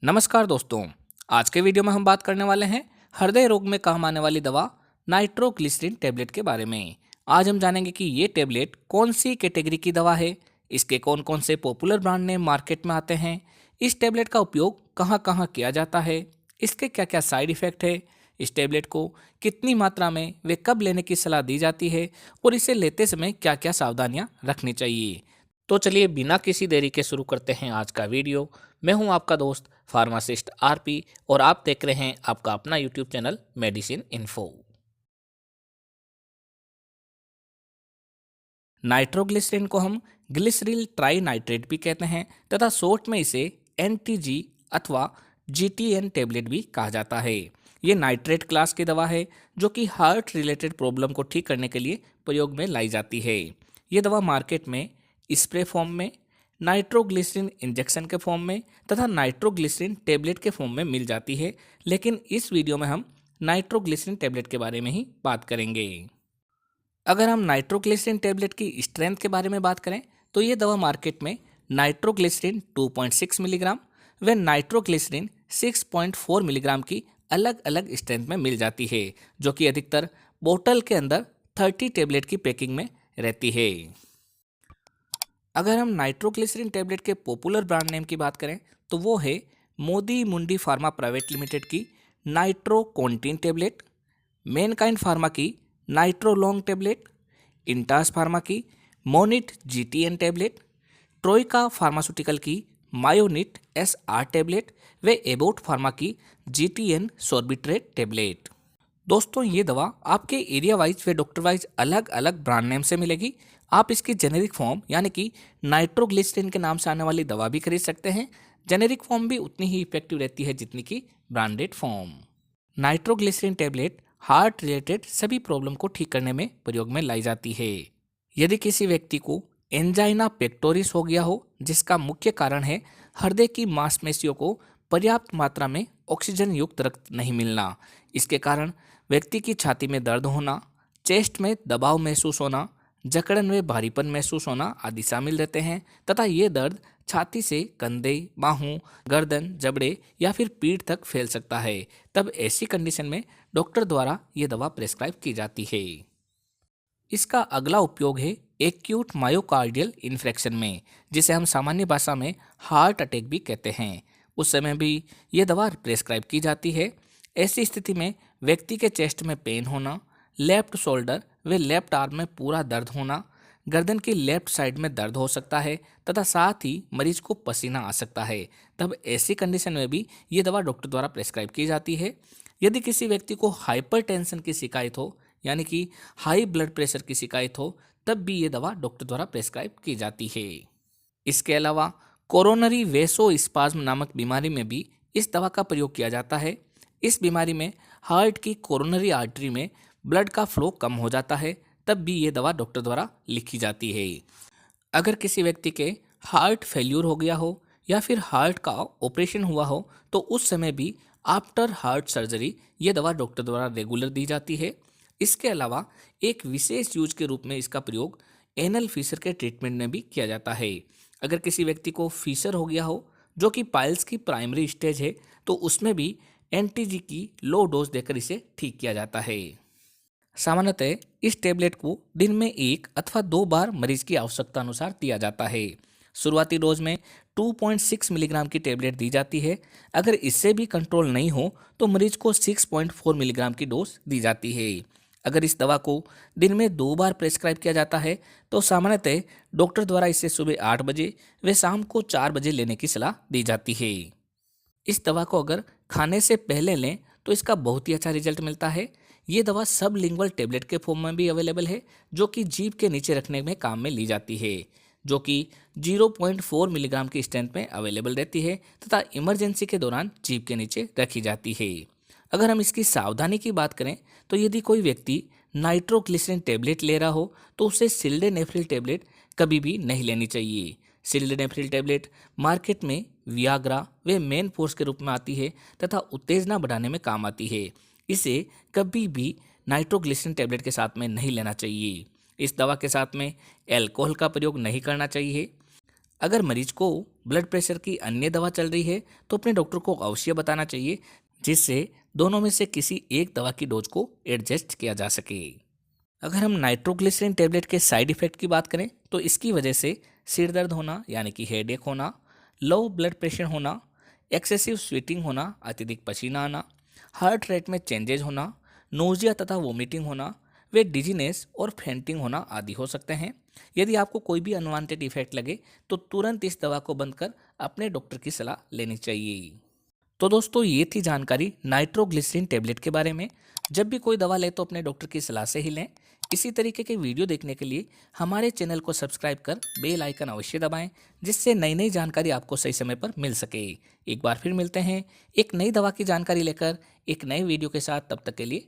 नमस्कार दोस्तों। आज के वीडियो में हम बात करने वाले हैं हृदय रोग में काम आने वाली दवा नाइट्रोग्लिसरीन टेबलेट के बारे में। आज हम जानेंगे कि ये टेबलेट कौन सी कैटेगरी की दवा है, इसके कौन कौन से पॉपुलर ब्रांड नेम मार्केट में आते हैं, इस टेबलेट का उपयोग कहाँ कहाँ किया जाता है, इसके क्या क्या साइड इफ़ेक्ट है, इस टेबलेट को कितनी मात्रा में वे कब लेने की सलाह दी जाती है और इसे लेते समय क्या क्या सावधानियाँ रखनी चाहिए। तो चलिए बिना किसी देरी के शुरू करते हैं आज का वीडियो। मैं हूं आपका दोस्त फार्मासिस्ट आरपी और आप देख रहे हैं आपका अपना YouTube channel medicine info. Nitroglycerin को हम ग्लिसरील ट्राई नाइट्रेट भी कहते हैं तथा शॉर्ट में इसे एनटीजी अथवा जीटीएन टेबलेट भी कहा जाता है। ये नाइट्रेट क्लास की दवा है जो कि हार्ट रिलेटेड प्रॉब्लम को ठीक करने के लिए प्रयोग में लाई जाती है। ये दवा मार्केट में स्प्रे फॉर्म में, नाइट्रोग्लिसरीन इंजेक्शन के फॉर्म में तथा नाइट्रोग्लिसरीन टेबलेट के फॉर्म में मिल जाती है, लेकिन इस वीडियो में हम नाइट्रोग्लिसरीन टेबलेट के बारे में ही बात करेंगे। अगर हम नाइट्रोग्लिसरीन टेबलेट की स्ट्रेंथ के बारे में बात करें तो ये दवा मार्केट में नाइट्रोग्लिसरीन 2.6 मिलीग्राम व नाइट्रोग्लिसरीन 6.4 मिलीग्राम की अलग अलग स्ट्रेंथ में मिल जाती है, जो कि अधिकतर बोतल के अंदर 30 टेबलेट की पैकिंग में रहती है। अगर हम नाइट्रोग्लिसरीन टेबलेट के पॉपुलर ब्रांड नेम की बात करें तो वो है मोदी मुंडी फार्मा प्राइवेट लिमिटेड की नाइट्रोकोंटिन टेबलेट, मैनकाइंड फार्मा की नाइट्रोलॉन्ग टेबलेट, इंटास फार्मा की मोनिट जीटीएन टेबलेट, ट्रोइका फार्मास्यूटिकल की मायोनिट एसआर टेबलेट व एबोट फार्मा की जीटीएन सोर्बिट्रेट टेबलेट। दोस्तों ये दवा आपके एरिया वाइज व डॉक्टर वाइज अलग अलग ब्रांड नेम से मिलेगी। आप इसकी जेनेरिक फॉर्म यानी कि नाइट्रोग्लिसरीन के नाम से आने वाली दवा भी खरीद सकते हैं। जेनेरिक फॉर्म भी उतनी ही इफेक्टिव रहती है जितनी की branded form. Nitroglycerin tablet heart related सभी प्रॉब्लम को ठीक करने में प्रयोग में लाई जाती है। यदि किसी व्यक्ति को एंजाइना पेक्टोरिस हो गया हो जिसका मुख्य कारण है हृदय की मांसपेशियों को पर्याप्त मात्रा में ऑक्सीजन युक्त रक्त नहीं मिलना, इसके कारण व्यक्ति की छाती में दर्द होना, चेस्ट में दबाव महसूस होना, जकड़न व भारीपन महसूस होना आदि शामिल रहते हैं तथा ये दर्द छाती से कंधे, बाहों, गर्दन, जबड़े या फिर पीठ तक फैल सकता है। तब ऐसी कंडीशन में डॉक्टर द्वारा ये दवा प्रेस्क्राइब की जाती है। इसका अगला उपयोग है एक्यूट मायोकार्डियल इन्फेक्शन में, जिसे हम सामान्य भाषा में हार्ट अटैक भी कहते हैं। उस समय भी ये दवा प्रेस्क्राइब की जाती है। ऐसी स्थिति में व्यक्ति के चेस्ट में पेन होना, लेफ्ट शोल्डर व लेफ्ट आर्म में पूरा दर्द होना, गर्दन की लेफ्ट साइड में दर्द हो सकता है तथा साथ ही मरीज को पसीना आ सकता है। तब ऐसी कंडीशन में भी ये दवा डॉक्टर द्वारा प्रेस्क्राइब की जाती है। यदि किसी व्यक्ति को हाइपरटेंशन की शिकायत हो यानी कि हाई ब्लड प्रेशर की शिकायत हो तब भी ये दवा डॉक्टर द्वारा प्रेस्क्राइब की जाती है। इसके अलावा कोरोनरी वेसोस्पाज्म नामक बीमारी में भी इस दवा का प्रयोग किया जाता है। इस बीमारी में हार्ट की कोरोनरी आर्टरी में ब्लड का फ्लो कम हो जाता है, तब भी ये दवा डॉक्टर द्वारा लिखी जाती है। अगर किसी व्यक्ति के हार्ट फेल्यूर हो गया हो या फिर हार्ट का ऑपरेशन हुआ हो तो उस समय भी आफ्टर हार्ट सर्जरी ये दवा डॉक्टर द्वारा रेगुलर दी जाती है। इसके अलावा एक विशेष यूज के रूप में इसका प्रयोग एनल फीसर के ट्रीटमेंट में भी किया जाता है। अगर किसी व्यक्ति को फीसर हो गया हो जो कि पाइल्स की प्राइमरी स्टेज है तो उसमें भी एनटीजी की लो डोज देकर इसे ठीक किया जाता है। सामान्यतः इस टेबलेट को दिन में 1 अथवा 2 बार मरीज की आवश्यकता अनुसार दिया जाता है। शुरुआती डोज में 2.6 मिलीग्राम की टेबलेट दी जाती है। अगर इससे भी कंट्रोल नहीं हो तो मरीज को 6.4 मिलीग्राम की डोज दी जाती है। अगर इस दवा को दिन में 2 बार प्रेस्क्राइब किया जाता है तो सामान्यतः डॉक्टर द्वारा इसे सुबह 8 बजे व शाम को 4 बजे लेने की सलाह दी जाती है। इस दवा को अगर खाने से पहले लें तो इसका बहुत ही अच्छा रिजल्ट मिलता है। ये दवा सब लिंगुअल टेबलेट के फॉर्म में भी अवेलेबल है जो कि जीभ के नीचे रखने में काम में ली जाती है, जो कि 0.4 मिलीग्राम की स्ट्रेंथ में अवेलेबल रहती है तथा इमरजेंसी के दौरान जीभ के नीचे रखी जाती है। अगर हम इसकी सावधानी की बात करें तो यदि कोई व्यक्ति नाइट्रोग्लिसरीन टेबलेट ले रहा हो तो उसे सिल्डेनेफ्रिल टेबलेट कभी भी नहीं लेनी चाहिए। सिल्डेनेफ्रिल टेबलेट मार्केट में वियाग्रा व मेन फोर्स के रूप में आती है तथा उत्तेजना बढ़ाने में काम आती है। इसे कभी भी नाइट्रोग्लिसरीन टेबलेट के साथ में नहीं लेना चाहिए। इस दवा के साथ में अल्कोहल का प्रयोग नहीं करना चाहिए। अगर मरीज को ब्लड प्रेशर की अन्य दवा चल रही है तो अपने डॉक्टर को अवश्य बताना चाहिए, जिससे दोनों में से किसी एक दवा की डोज को एडजस्ट किया जा सके। अगर हम नाइट्रोग्लिसरीन टेबलेट के साइड इफेक्ट की बात करें तो इसकी वजह से सिर दर्द होना यानी कि हेडेक होना, लो ब्लड प्रेशर होना, एक्सेसिव स्वेटिंग होना, अत्यधिक पसीना आना, हार्ट रेट में चेंजेज होना, नोजिया तथा वोमिटिंग होना, वे डिजीनेस और फेंटिंग होना आदि हो सकते हैं। यदि आपको कोई भी अनवांटेड इफेक्ट लगे तो तुरंत इस दवा को बंद कर अपने डॉक्टर की सलाह लेनी चाहिए। तो दोस्तों, ये थी जानकारी नाइट्रोग्लिसरीन टेबलेट के बारे में। जब भी कोई दवा ले तो अपने डॉक्टर की सलाह से ही लें। इसी तरीके के वीडियो देखने के लिए हमारे चैनल को सब्सक्राइब कर बेल आइकन अवश्य दबाएं, जिससे नई नई जानकारी आपको सही समय पर मिल सके। एक बार फिर मिलते हैं एक नई दवा की जानकारी लेकर एक नए वीडियो के साथ। तब तक के लिए